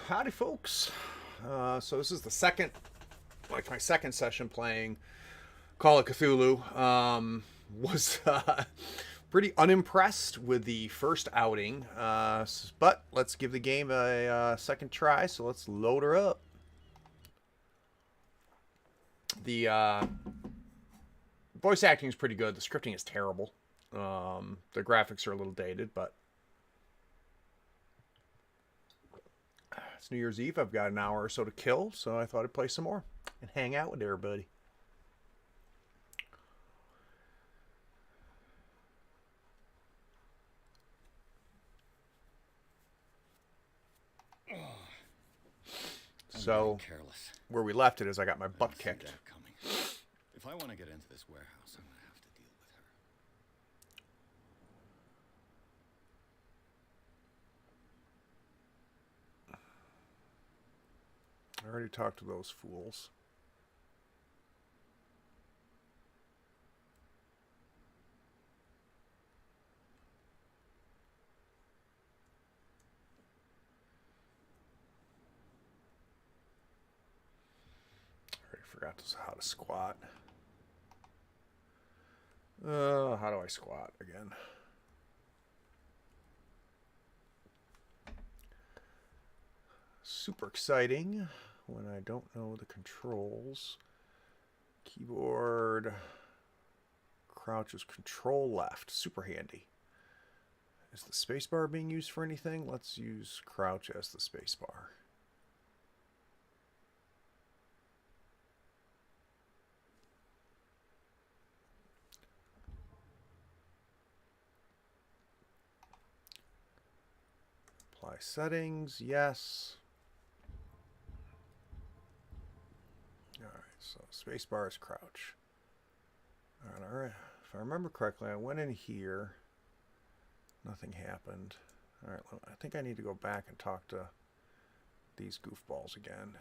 Howdy, folks. So this is the second, my second session playing Call of Cthulhu. Was pretty unimpressed with the first outing, but let's give the game a second try. So let's load her up. The voice acting is pretty good. The scripting is terrible. The graphics are a little dated, but it's New Year's Eve. I've got an hour or so to kill, so I thought I'd play some more and hang out with everybody. So, where we left it is I got my butt kicked. If I want to get into this warehouse, I'm going to have to deal with her. I already talked to those fools. Forgot how to squat. How do I squat again? Super exciting when I don't know the controls. Keyboard. Crouch is control left. Super handy. Is the spacebar being used for anything? Let's use crouch as the spacebar. Apply settings, yes. Alright, so spacebar is crouch. Alright, if I remember correctly, I went in here. Nothing happened. Alright, well, I think I need to go back and talk to these goofballs again.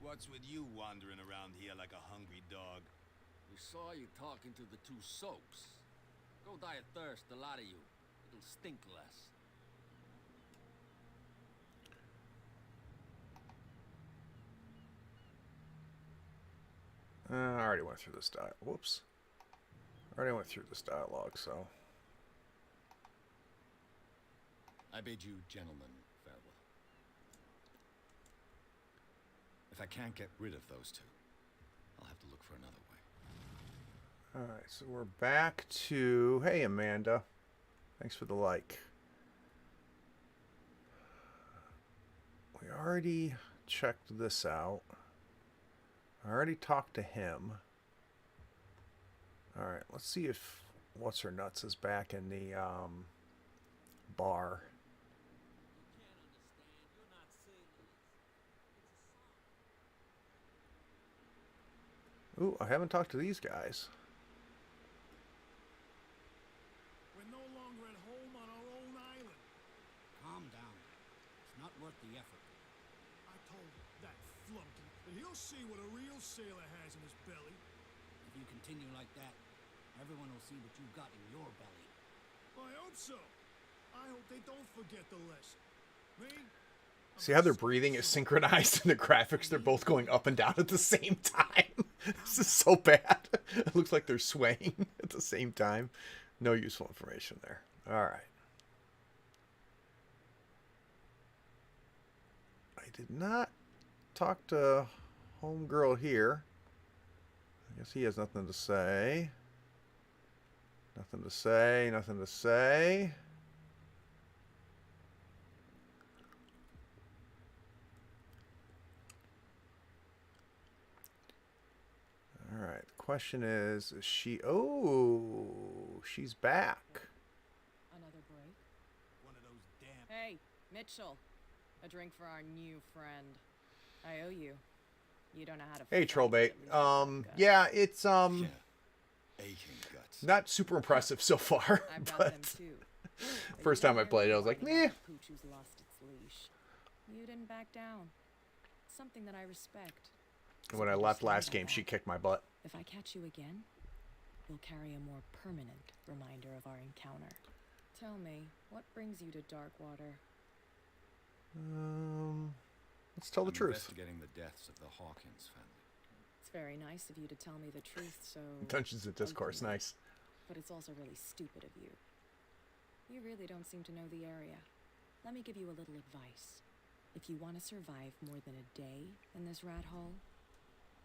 What's with you wandering around here like a hungry dog? We saw you talking to the two soaks. Go die of thirst, the lot of you. It'll stink less. I already went through this dialogue. Whoops. I already went through this dialogue, so. I bid you, gentlemen, farewell. If I can't get rid of those two, I'll have to look for another way. Alright, so we're back to... Hey, Amanda. Thanks for the like. We already checked this out. I already talked to him. Alright, let's see if What's-Her-Nuts is back in the bar. Ooh, I haven't talked to these guys. We're no longer at home on our own island. Calm down. It's not worth the effort. I told that flunky that he'll see what a real sailor has in his belly. If you continue like that, everyone will see what you've got in your belly. I hope so. I hope they don't forget the lesson. Me? See how their breathing is synchronized in the graphics? They're both going up and down at the same time. This is so bad. It looks like they're swaying at the same time. No useful information there. All right. I did not talk to homegirl here. I guess he has nothing to say. Nothing to say. Nothing to say. Alright, the question is she... Oh, she's back. Another break? One of those damn... Hey, Mitchell. A drink for our new friend. I owe you. You don't know how to... Hey, Trollbait. Yeah. Yeah, it's, Yeah. Aching guts. not super impressive so far, I've got but them too. First time I played it, I was like, meh. Pooch who's lost its leash. You didn't back down. Something that I respect. When I left last game, she kicked my butt. If I catch you again, you'll carry a more permanent reminder of our encounter. Tell me, what brings you to Darkwater? Let's tell the truth. Investigating the deaths of the Hawkins family. It's very nice of you to tell me the truth so... Dungeons and Discourse, openly. nice. But it's also really stupid of you. You really don't seem to know the area. Let me give you a little advice. If you want to survive more than a day in this rat hole,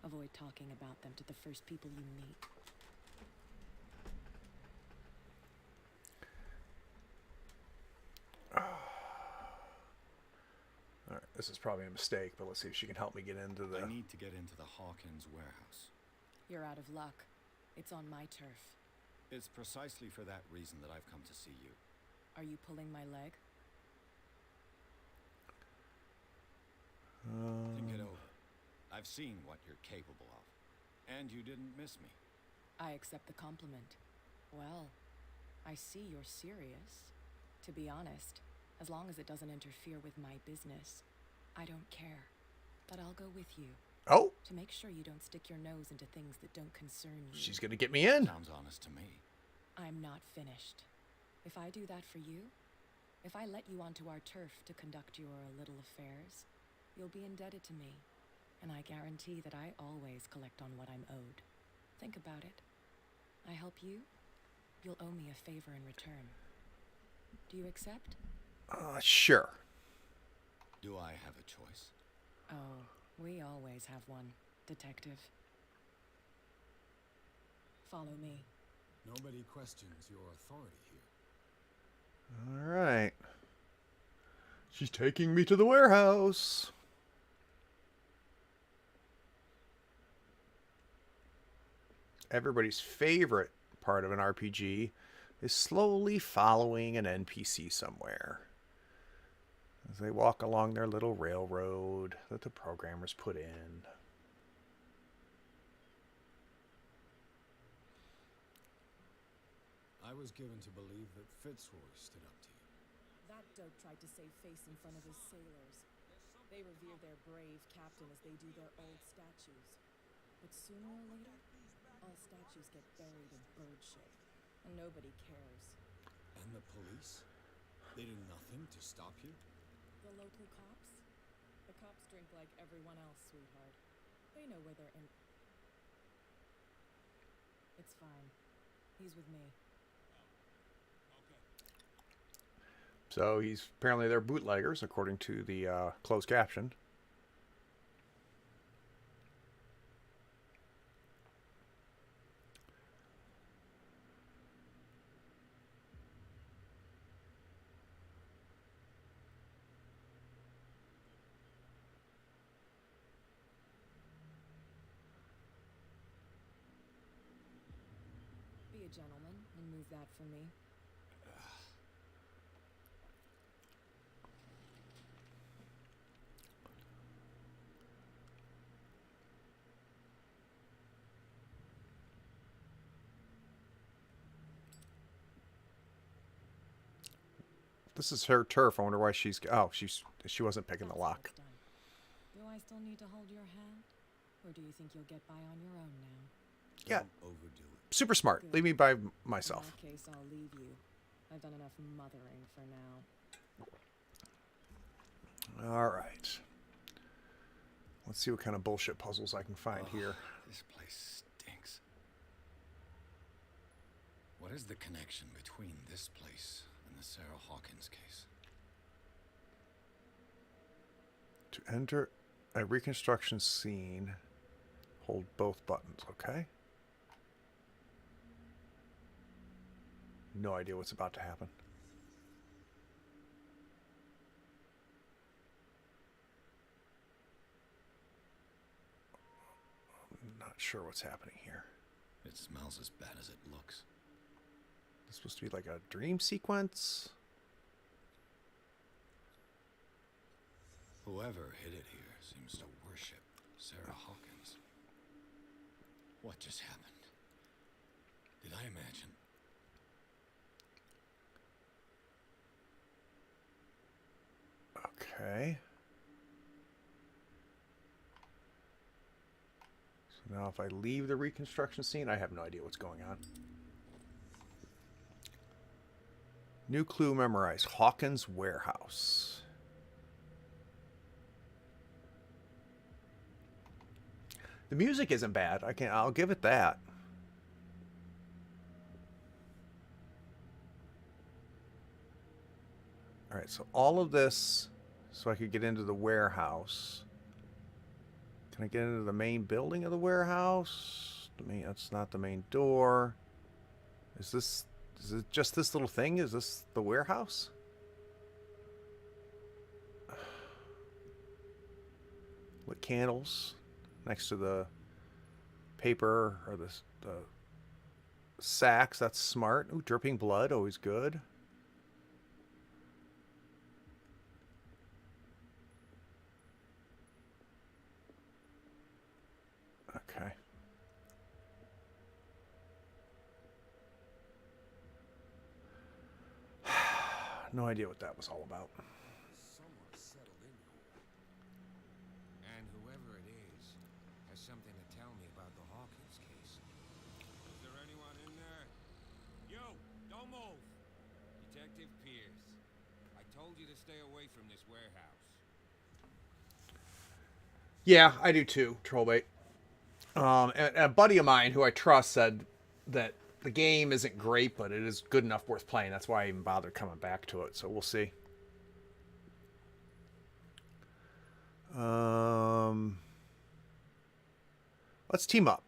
avoid talking about them to the first people you meet. All right, this is probably a mistake, but let's see if she can help me get into the... I need to get into the Hawkins warehouse. You're out of luck. It's on my turf. It's precisely for that reason that I've come to see you. Are you pulling my leg? Think it over. I've seen what you're capable of. And you didn't miss me. I accept the compliment. Well, I see you're serious. To be honest, as long as it doesn't interfere with my business, I don't care. But I'll go with you. Oh! To make sure you don't stick your nose into things that don't concern you. She's gonna get me in. Sounds honest to me. I'm not finished. If I do that for you, if I let you onto our turf to conduct your little affairs, you'll be indebted to me. And I guarantee that I always collect on what I'm owed. Think about it. I help you, you'll owe me a favor in return. Do you accept? Sure. Do I have a choice? Oh, we always have one, Detective. Follow me. Nobody questions your authority here. All right. She's taking me to the warehouse. Everybody's favorite part of an RPG is slowly following an NPC somewhere as they walk along their little railroad that the programmers put in. I was given to believe that Fitzroy stood up to you. That dope tried to save face in front of his sailors. They revere their brave captain as they do their old statues. But sooner or later, all statues get buried in bird shit, and nobody cares. And the police? They do nothing to stop you? The local cops? The cops drink like everyone else, sweetheart. They know where they're in. It's fine. He's with me. So he's apparently they're bootleggers, according to the closed caption. Be a gentleman and move that for me. This is her turf. I wonder why she's... Oh, she wasn't picking the That's lock. what's done. Do I still need to hold your hand? Or do you think you'll get by on your own now? Yeah, Don't overdo it. super smart. Leave me by myself. In that case, I'll leave you. I've done enough mothering for now. All right. Let's see what kind of bullshit puzzles I can find here. This place stinks. What is the connection between this place and the Sarah Hawkins case? To enter a reconstruction scene, hold both buttons, okay? No idea what's about to happen. I'm not sure what's happening here. It smells as bad as it looks. It's supposed to be like a dream sequence. Whoever hid it here seems to worship Sarah Hawkins. What just happened? Did I imagine? Okay. So now if I leave the reconstruction scene, I have no idea what's going on. New clue memorized. Hawkins Warehouse. The music isn't bad. I'll give it that. All right, so all of this so I could get into the warehouse. Can I get into the main building of the warehouse? That's not the main door. Is it just this little thing? Is this the warehouse? Lit candles next to the paper or the sacks. That's smart. Ooh, dripping blood, always good. Okay. No idea what that was all about. Someone settled in here. And whoever it is has something to tell me about the Hawkins case. Is there anyone in there? You! Don't move! Detective Pierce. I told you to stay away from this warehouse. Yeah, I do too, Trollbait. And a buddy of mine who I trust said that the game isn't great, but it is good enough worth playing. That's why I even bothered coming back to it. So we'll see. Let's team up.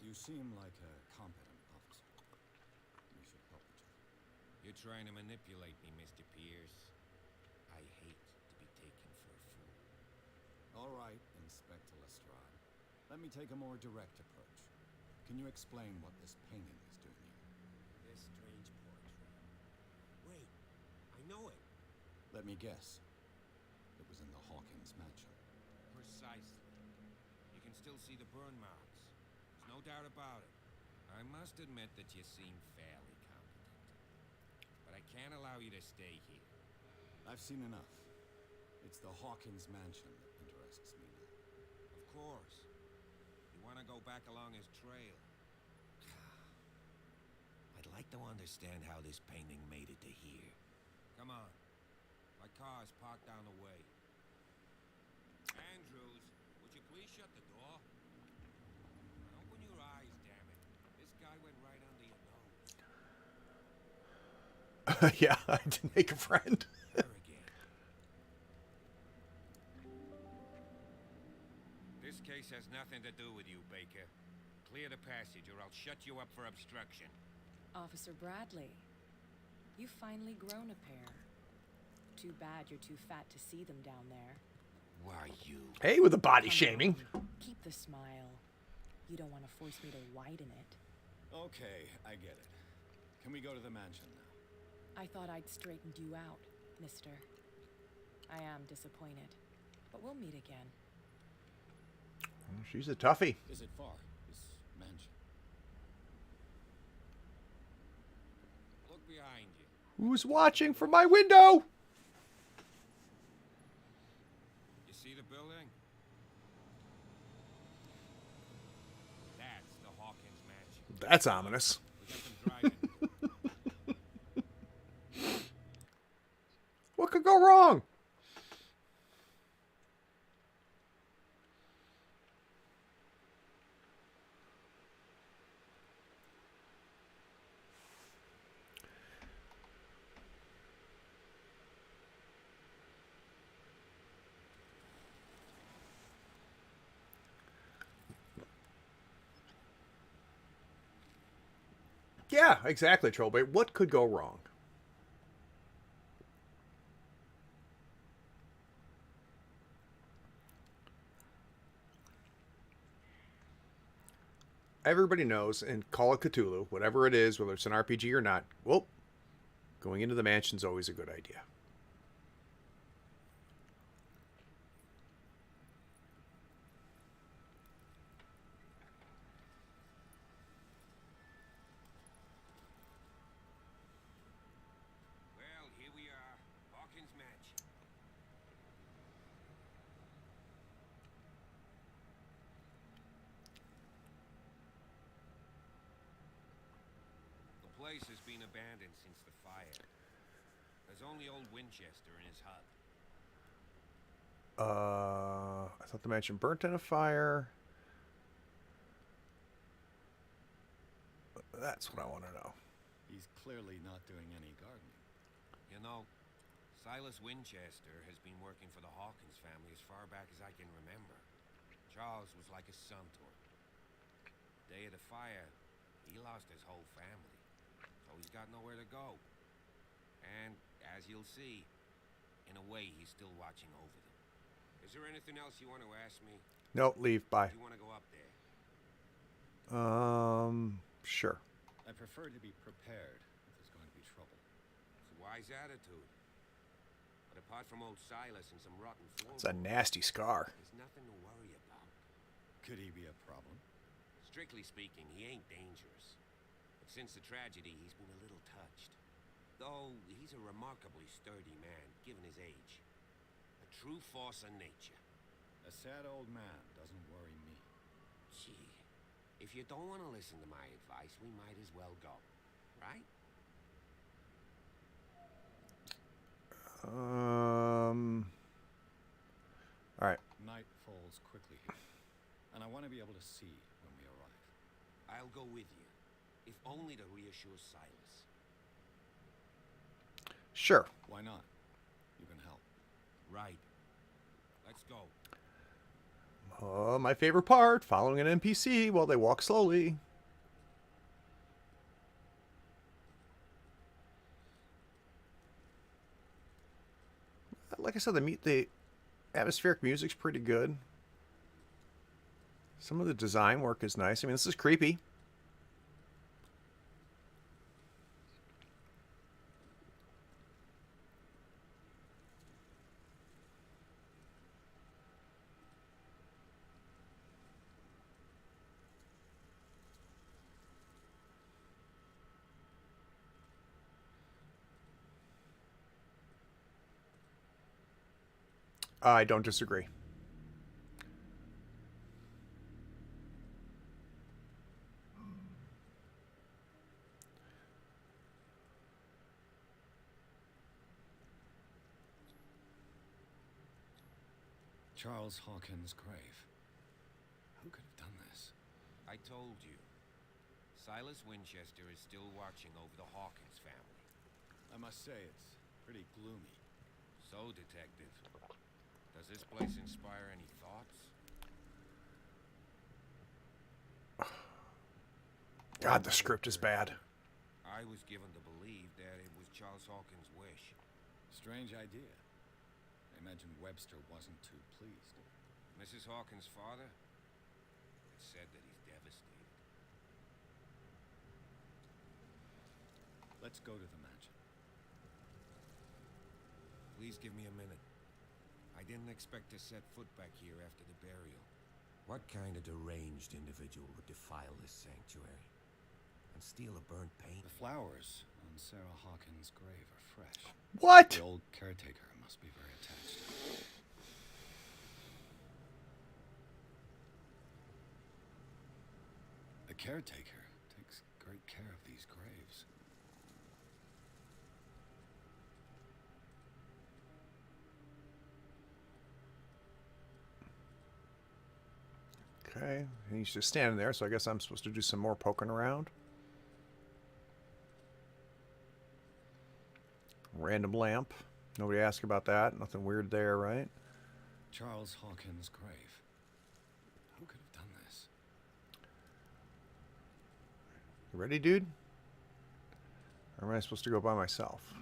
You seem like a competent officer. We should help each other. You're trying to manipulate me, Mr. Pierce. I hate to be taken for a fool. All right, Inspector Lestrade. Let me take a more direct approach. Can you explain what this painting is doing here? This strange portrait. Wait, I know it. Let me guess. It was in the Hawkins mansion. Precisely. You can still see the burn marks. There's no doubt about it. I must admit that you seem fairly competent. But I can't allow you to stay here. I've seen enough. It's the Hawkins mansion that interests me now. Of course. You want to go back along his trail. I'd like to understand how this painting made it to here. Come on. My car is parked down the way. Andrews, would you please shut the door? Open your eyes, damn it. This guy went right under your nose. Yeah, I did make a friend. There again. This case has nothing to do with you, Baker. Clear the passage or I'll shut you up for obstruction. Officer Bradley, you've finally grown a pair. Too bad you're too fat to see them down there. Why you? Hey, with the body Come shaming. on, keep the smile. You don't want to force me to widen it. Okay, I get it. Can we go to the mansion now? I thought I'd straightened you out, mister. I am disappointed, but we'll meet again. She's a toughie. Is it far, this mansion? Look behind you. Who's watching from my window? You see the building? That's the Hawkins mansion. That's ominous. We got them driving. What could go wrong? Yeah, exactly, Trollbait. What could go wrong? Everybody knows in Call of Cthulhu, whatever it is, whether it's an RPG or not, well, going into the mansion's always a good idea. place has been abandoned since the fire. There's only old Winchester in his hut. I thought the mansion burnt in a fire. That's what I want to know. He's clearly not doing any gardening. You know, Silas Winchester has been working for the Hawkins family as far back as I can remember. Charles was like a son to him. The day of the fire, he lost his whole family, so he's got nowhere to go. And, as you'll see, in a way, he's still watching over them. Is there anything else you want to ask me? No, leave. Bye. Do you want to go up there? Sure. I prefer to be prepared if there's going to be trouble. It's a wise attitude. But apart from old Silas and some rotten It's a nasty scar. there's nothing to worry about. Could he be a problem? Strictly speaking, he ain't dangerous. But since the tragedy, he's been a little touched. Though he's a remarkably sturdy man, given his age. A true force of nature. A sad old man doesn't worry me. Gee, if you don't want to listen to my advice, we might as well go. Right? All right. Night falls quickly here, and I want to be able to see when we arrive. I'll go with you, if only to reassure Silas. Sure. Why not? You can help. Right. Let's go. My favorite part, following an NPC while they walk slowly. Like I said, the atmospheric music's pretty good. Some of the design work is nice. I mean, this is creepy. I don't disagree. Charles Hawkins' grave. Who could have done this? I told you. Silas Winchester is still watching over the Hawkins family. I must say, it's pretty gloomy. So, Detective, does this place inspire any thoughts? God, the script is bad. I was given to believe that it was Charles Hawkins' wish. Strange idea. I imagine Webster wasn't too pleased. Mrs. Hawkins' father? It's said that he's devastated. Let's go to the mansion. Please give me a minute. I didn't expect to set foot back here after the burial. What kind of deranged individual would defile this sanctuary? And steal a burnt paint? The flowers on Sarah Hawkins' grave are fresh. What? The old caretaker must be very attached. The caretaker takes great care of these graves. Okay, he's just standing there, so I guess I'm supposed to do some more poking around. Random lamp. Nobody asked about that. Nothing weird there, right? Charles Hawkins' grave. Who could have done this? You ready, dude? Or am I supposed to go by myself?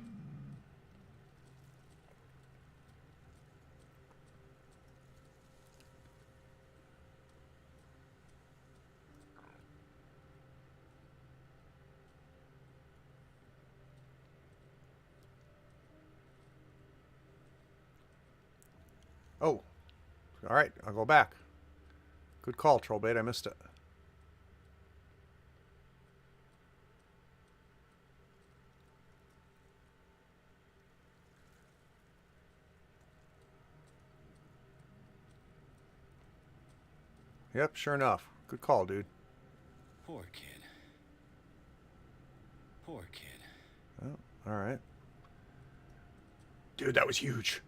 Oh, all right. I'll go back. Good call, Trollbait. I missed it. Yep, sure enough. Good call, dude. Poor kid. Poor kid. Oh, all right. Dude, that was huge.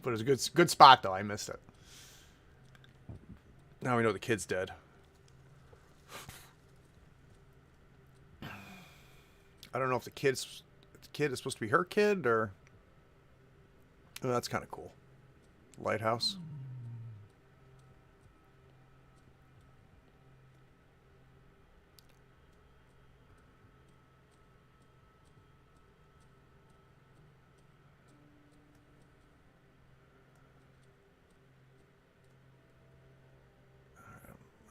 But it was a good spot, though. I missed it. Now we know the kid's dead. I don't know if the kid is supposed to be her kid or... Oh, that's kind of cool. Lighthouse.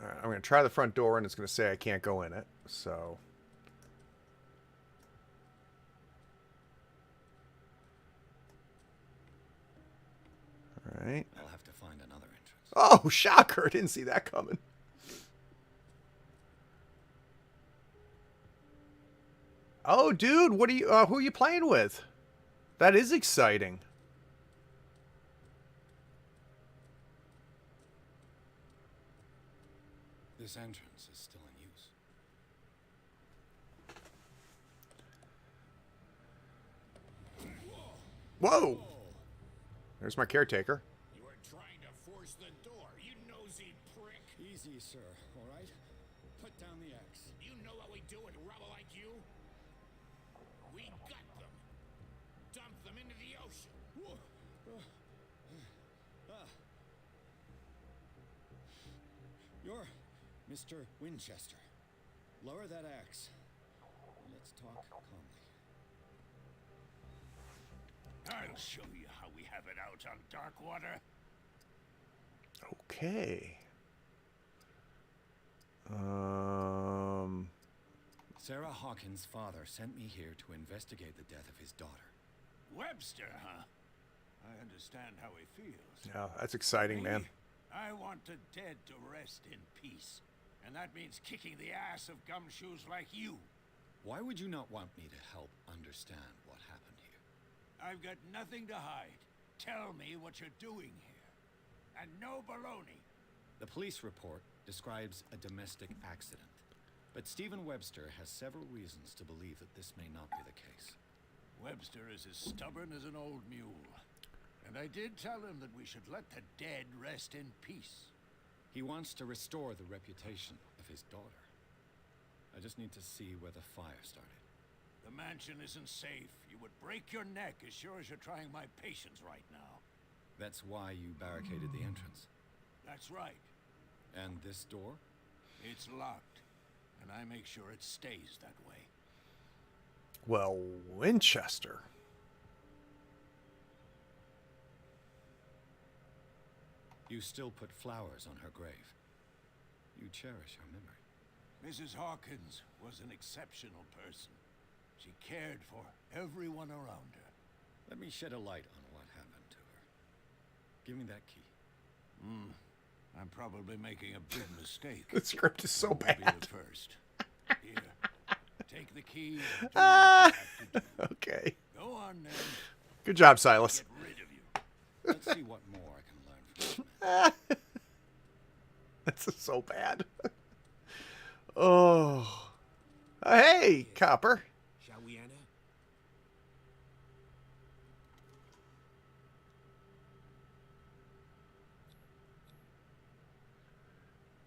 All right, I'm going to try the front door, and it's going to say I can't go in it. So... All right. I'll have to find another entrance. Oh, shocker. Didn't see that coming. Oh, dude, what are you who are you playing with? That is exciting. This entrance is still in use. Whoa. There's my caretaker. You were trying to force the door, you nosy prick. Easy, sir. All right? Put down the axe. You know what we do with rubble like you? We gut them. Dump them into the ocean. You're Mr. Winchester. Lower that axe. Let's talk calmly. I'll show you how we have it out on Darkwater. Okay. Sarah Hawkins' father sent me here to investigate the death of his daughter. Webster, huh? I understand how he feels. Yeah, that's exciting, man. I want the dead to rest in peace. And that means kicking the ass of gumshoes like you. Why would you not want me to help understand what happened here? I've got nothing to hide. Tell me what you're doing here. And no baloney. The police report describes a domestic accident. But Stephen Webster has several reasons to believe that this may not be the case. Webster is as stubborn as an old mule. And I did tell him that we should let the dead rest in peace. He wants to restore the reputation of his daughter. I just need to see where the fire started. The mansion isn't safe. You would break your neck as sure as you're trying my patience right now. That's why you barricaded the entrance. That's right. And this door? It's locked. And I make sure it stays that way. Well, Winchester. You still put flowers on her grave. You cherish her memory. Mrs. Hawkins was an exceptional person. She cared for everyone around her. Let me shed a light on what happened to her. Give me that key. I'm probably making a big mistake. The script is so I'll be bad. the first. Here, take the key. And do what you have to do. Okay. Go on then. Good job, Silas. Get rid of you. Let's see what more I can learn from this man. This is so bad. Oh. Hey, Copper. Shall we enter?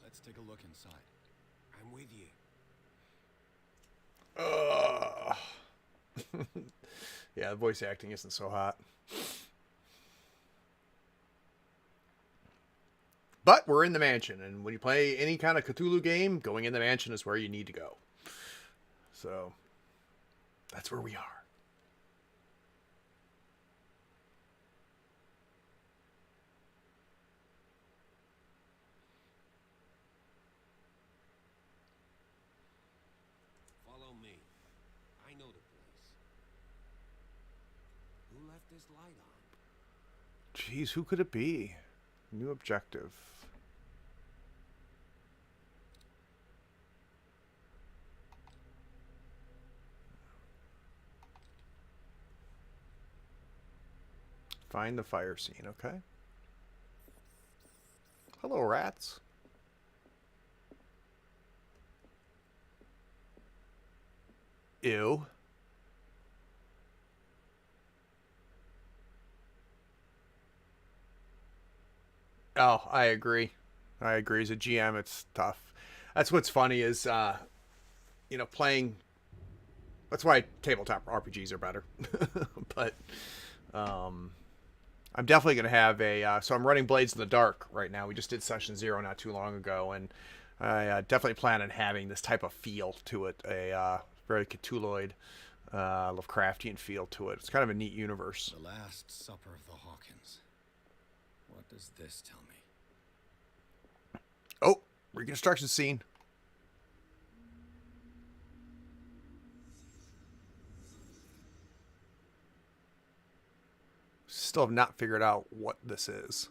Let's take a look inside. I'm with you. Yeah, the voice acting isn't so hot. But we're in the mansion, and when you play any kind of Cthulhu game, going in the mansion is where you need to go. So, that's where we are. Follow me. I know the place. Who left this light on? Jeez, who could it be? New objective. Find the fire scene, okay? Hello, rats. Ew. Oh, I agree. I agree. As a GM, it's tough. That's what's funny is, playing. That's why tabletop RPGs are better. But um, I'm definitely going to have a. So I'm running Blades in the Dark right now. We just did session 0 not too long ago, and I definitely plan on having this type of feel to it. A very Cthulhuoid, Lovecraftian feel to it. It's kind of a neat universe. The Last Supper of the Hawkins. What does this tell me? Oh, reconstruction scene. Still have not figured out what this is.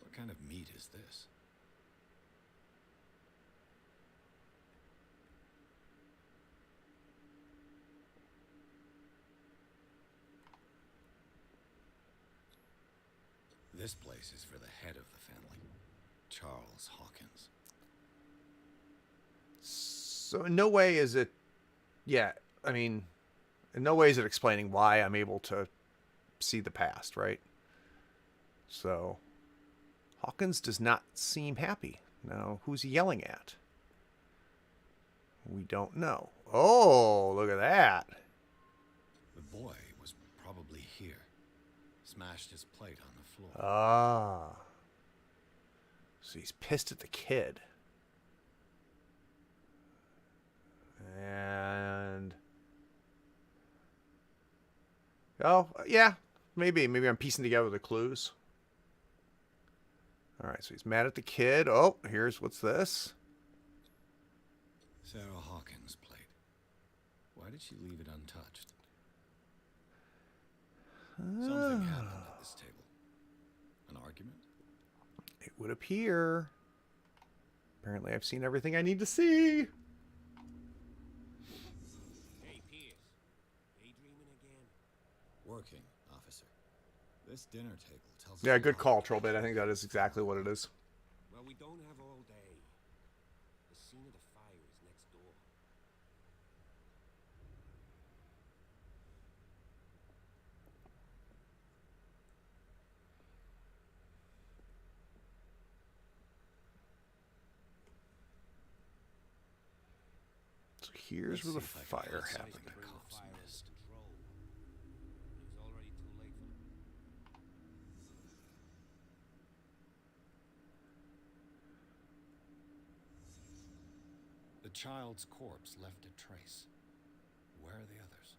What kind of meat is this? This place is for the head of the family, Charles Hawkins. So in no way is it, yeah, I mean, in no way is it explaining why I'm able to see the past, right? So Hawkins does not seem happy. Now, who's he yelling at? We don't know. Oh, look at that. The boy was probably here. Smashed his plate on the floor. Ah. So he's pissed at the kid. And... oh, yeah. Maybe I'm piecing together the clues. Alright, so he's mad at the kid. Oh, here's what's this? Sarah Hawkins' plate. Why did she leave it untouched? Something happened at this table. An argument? It would appear. Apparently I've seen everything I need to see. Hey, Pierce. Daydreaming again? Working, officer. This dinner table tells Yeah, us a good lot. call, Trollbait. I think that is exactly what it is. Well, we don't have all day. The scene of the fire is next door. So here's where the Let's see if I can fire find happened. something the cops Fire under missed. control. It was already too late for them. The child's corpse left a trace. Where are the others?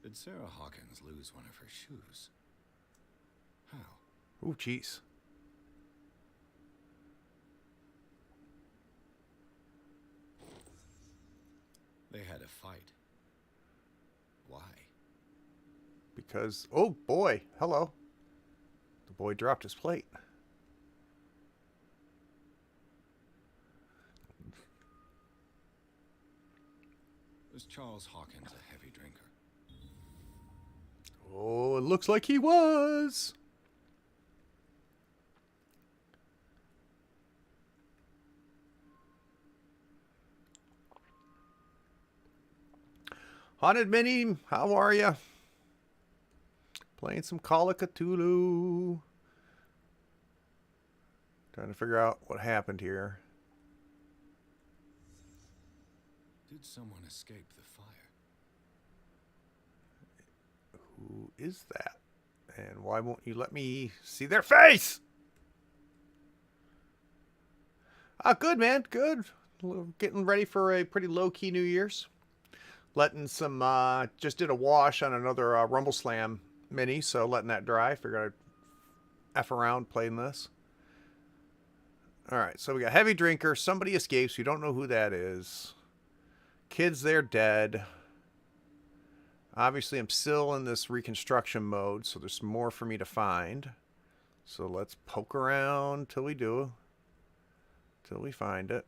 Did Sarah Hawkins lose one of her shoes? How? Ooh, jeez. They had a fight. Why? Because, oh boy, hello. The boy dropped his plate. Was Charles Hawkins a heavy drinker? Oh, it looks like he was. Haunted Minnie, how are ya? Playing some Call of Cthulhu. Trying to figure out what happened here. Did someone escape the fire? Who is that? And why won't you let me see their face? Ah, good, man. Good. Getting ready for a pretty low-key New Year's. Letting some, just did a wash on another Rumble Slam mini, so letting that dry. Figured I'd F around playing this. Alright, so we got heavy drinker. Somebody escapes. We don't know who that is. Kids, they're dead. Obviously, I'm still in this reconstruction mode, so there's more for me to find. So let's poke around till we do. Till we find it.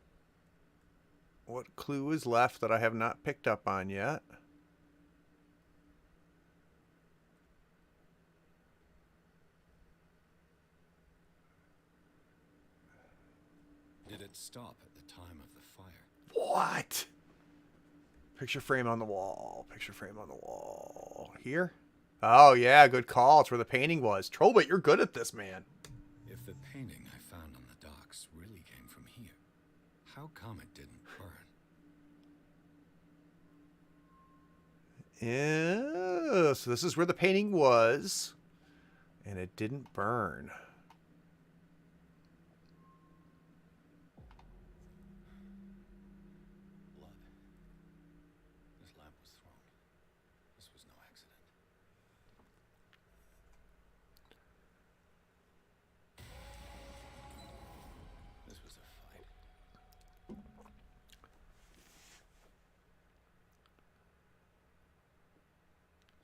What clue is left that I have not picked up on yet? Did it stop at the time of the fire? What? Picture frame on the wall. Picture frame on the wall. Here? Oh, yeah, good call. It's where the painting was. Trollbait, you're good at this, man. If the painting I found on the docks really came from here, how come it didn't burn? Yeah, so this is where the painting was, and it didn't burn. Blood. This lamp was thrown. This was no accident. This was a fight.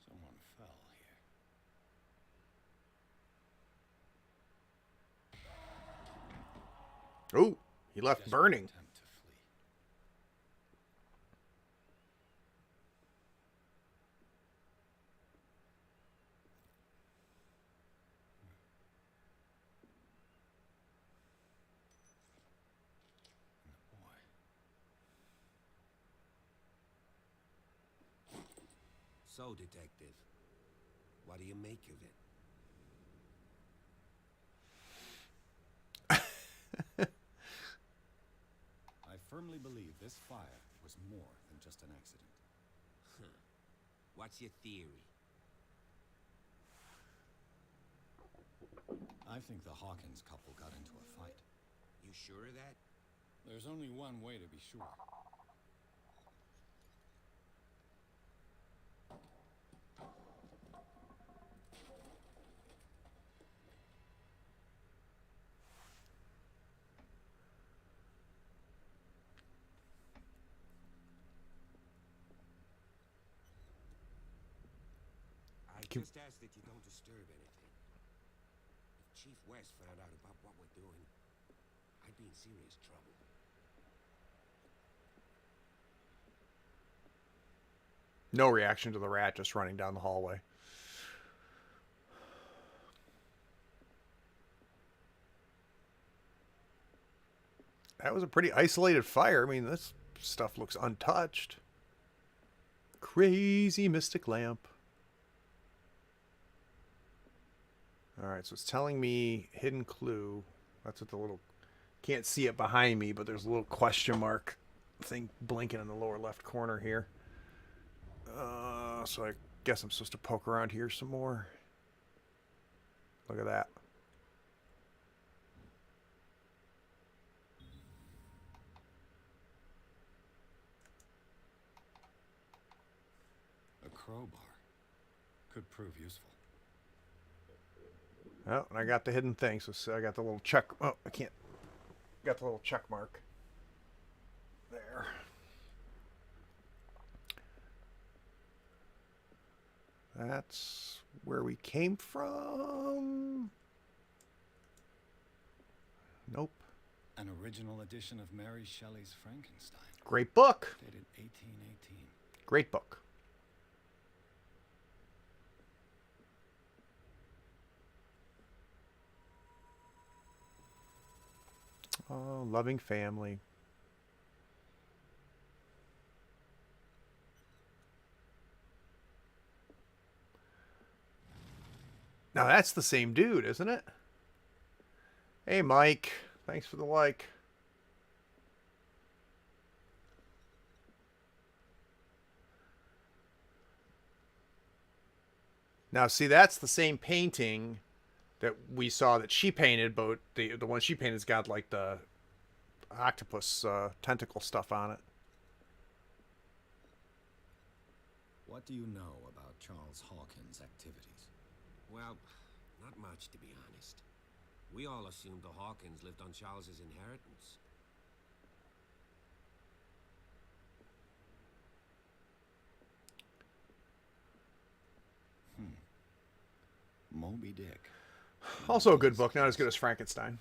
Someone fell here. Oh, he left Desperate burning. attempt to flee. And the boy. So, Detective, what do you make of it? I firmly believe this fire was more than just an accident. What's your theory? I think the Hawkins couple got into a fight. You sure of that? There's only one way to be sure. I just ask that you don't disturb anything. If Chief West found out about what we're doing, I'd be in serious trouble. No reaction to the rat just running down the hallway. That was a pretty isolated fire. I mean, this stuff looks untouched. Crazy mystic lamp. Alright, so it's telling me hidden clue. That's what the little... Can't see it behind me, but there's a little question mark thing blinking in the lower left corner here. So I guess I'm supposed to poke around here some more. Look at that. A crowbar could prove useful. Oh, and I got the hidden thing, so I got the little check. Oh, I can't. Got the little check mark. There. That's where we came from. Nope. An original edition of Mary Shelley's Frankenstein, Great book. dated 1818. Great book. Oh, loving family. Now that's the same dude, isn't it? Hey, Mike. Thanks for the like. Now, see, that's the same painting that we saw that she painted, but the one she painted's got like the octopus tentacle stuff on it. What do you know about Charles Hawkins' activities? Well, not much, to be honest. We all assumed the Hawkins lived on Charles's inheritance. Moby Dick. Also a good book, not as good as Frankenstein.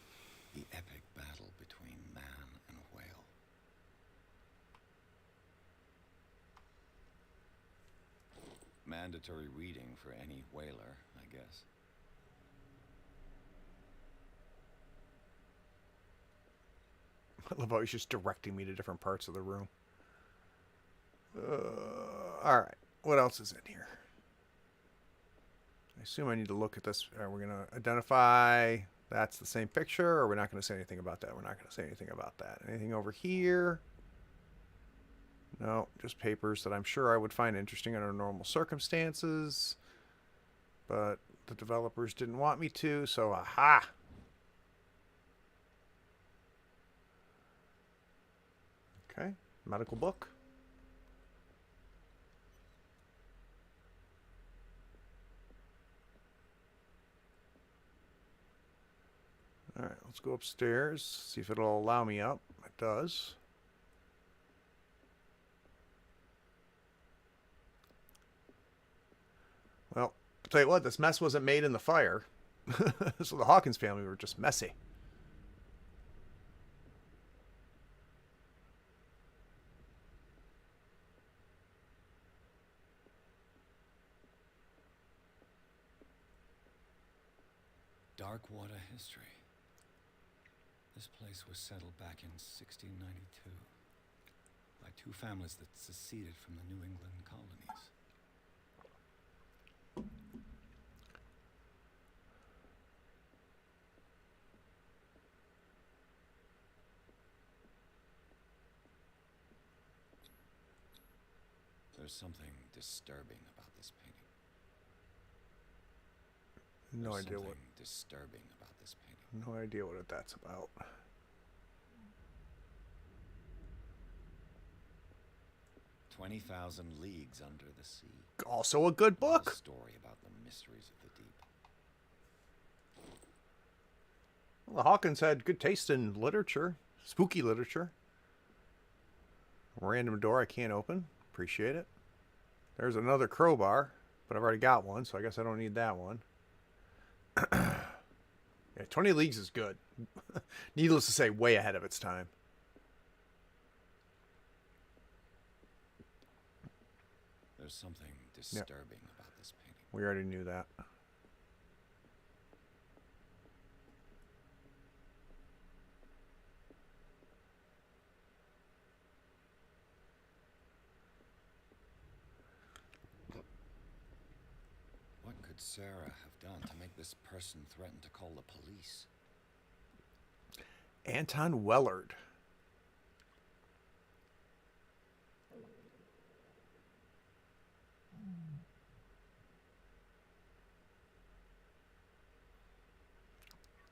The epic battle between man and whale. Mandatory reading for any whaler, I guess. I love how he's just directing me to different parts of the room. Alright, what else is in here? I assume I need to look at this. Are we going to identify that's the same picture, or we're not going to say anything about that? We're not going to say anything about that. Anything over here? No, just papers that I'm sure I would find interesting under normal circumstances. But the developers didn't want me to, so aha! Okay, medical book. All right, let's go upstairs, see if it'll allow me up. It does. Well, I'll tell you what, this mess wasn't made in the fire. So the Hawkins family were just messy. Dark water history. This place was settled back in 1692 by two families that seceded from the New England colonies. There's something disturbing about this painting. No There's idea what. something disturbing about this painting. No idea what that's about. 20,000 Leagues Under the Sea. Also a good A book. story about the mysteries of the deep. Well, the Hawkins had good taste in literature, spooky literature. Random door I can't open. Appreciate it. There's another crowbar, but I've already got one, so I guess I don't need that one. Yeah, 20 Leagues is good. Needless to say, way ahead of its time. There's something disturbing about this painting. We already knew that. What could Sarah have done to make this person threaten to call the police? Anton Wellard.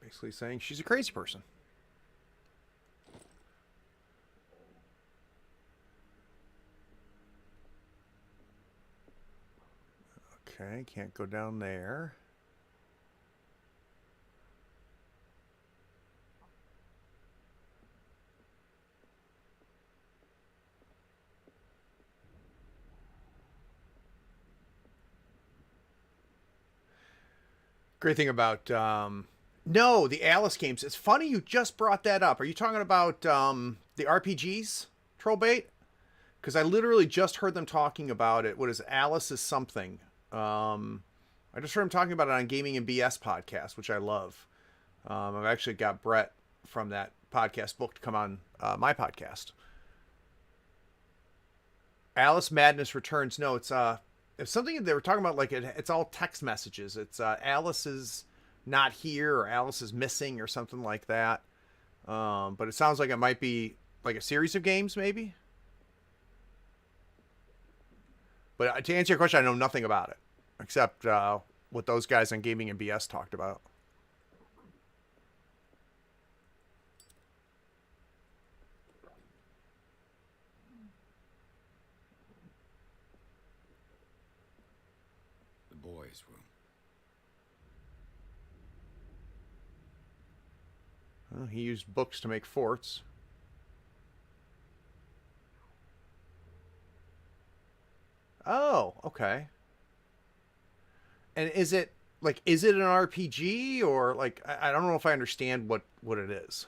Basically saying she's a crazy person. Okay, can't go down there. Great thing about no, the Alice games. It's funny you just brought that up. Are you talking about the RPGs, Trollbait? Because I literally just heard them talking about it. What is it? Alice is something? I just heard him talking about it on Gaming and BS podcast, which I love. I've actually got Brett from that podcast book to come on my podcast. Alice Madness Returns. No, it's something they were talking about. Like it's all text messages. It's Alice is not here or Alice is missing or something like that. But it sounds like it might be like a series of games, maybe. But to answer your question, I know nothing about it except what those guys on Gaming and BS talked about. The boys' room. Well, he used books to make forts. Oh, okay. And is it like, is it an RPG or like, I don't know if I understand what it is.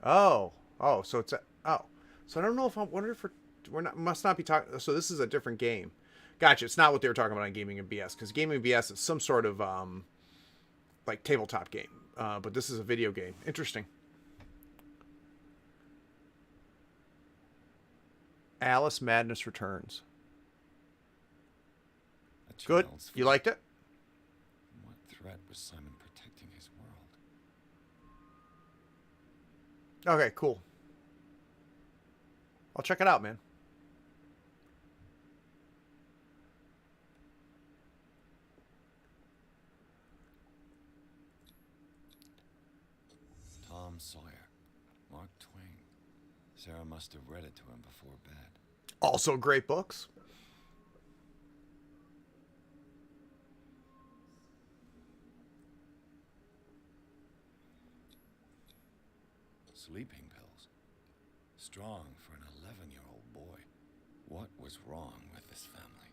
Oh, so it's so I don't know if I wonder if we're not must not be talking. So this is a different game. Gotcha. It's not what they were talking about on Gaming and BS because Gaming and BS is some sort of like tabletop game, but this is a video game. Interesting. Alice Madness Returns. A Good. child's You food. liked it? What threat was Simon protecting his world? Okay, cool. I'll check it out, man. Tom Sawyer. Mark Twain. Sarah must have read it to him before bed. Also great books. Sleeping pills. Strong for an 11-year-old boy. What was wrong with this family?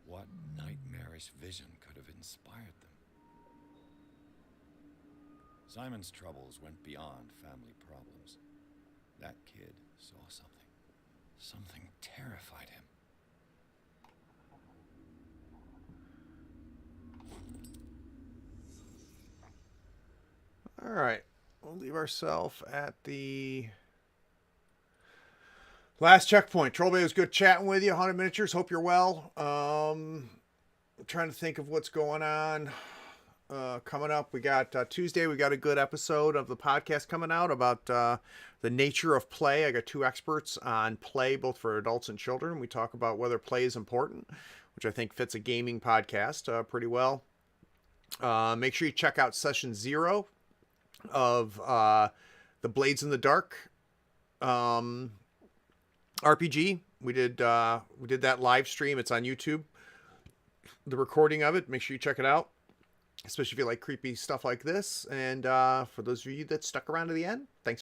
What nightmarish vision could have inspired them? Simon's troubles went beyond family problems. That kid saw something. Something terrified him. All right. We'll leave ourselves at the last checkpoint. Trollbay, it was good chatting with you. 100 Miniatures. Hope you're well. I'm trying to think of what's going on. Coming up, we got Tuesday. We got a good episode of the podcast coming out about the nature of play. I got two experts on play, both for adults and children. We talk about whether play is important, which I think fits a gaming podcast pretty well. Make sure you check out session 0 of the Blades in the Dark RPG. We did that live stream. It's on YouTube. The recording of it. Make sure you check it out, especially if you like creepy stuff like this. And for those of you that stuck around to the end, thanks.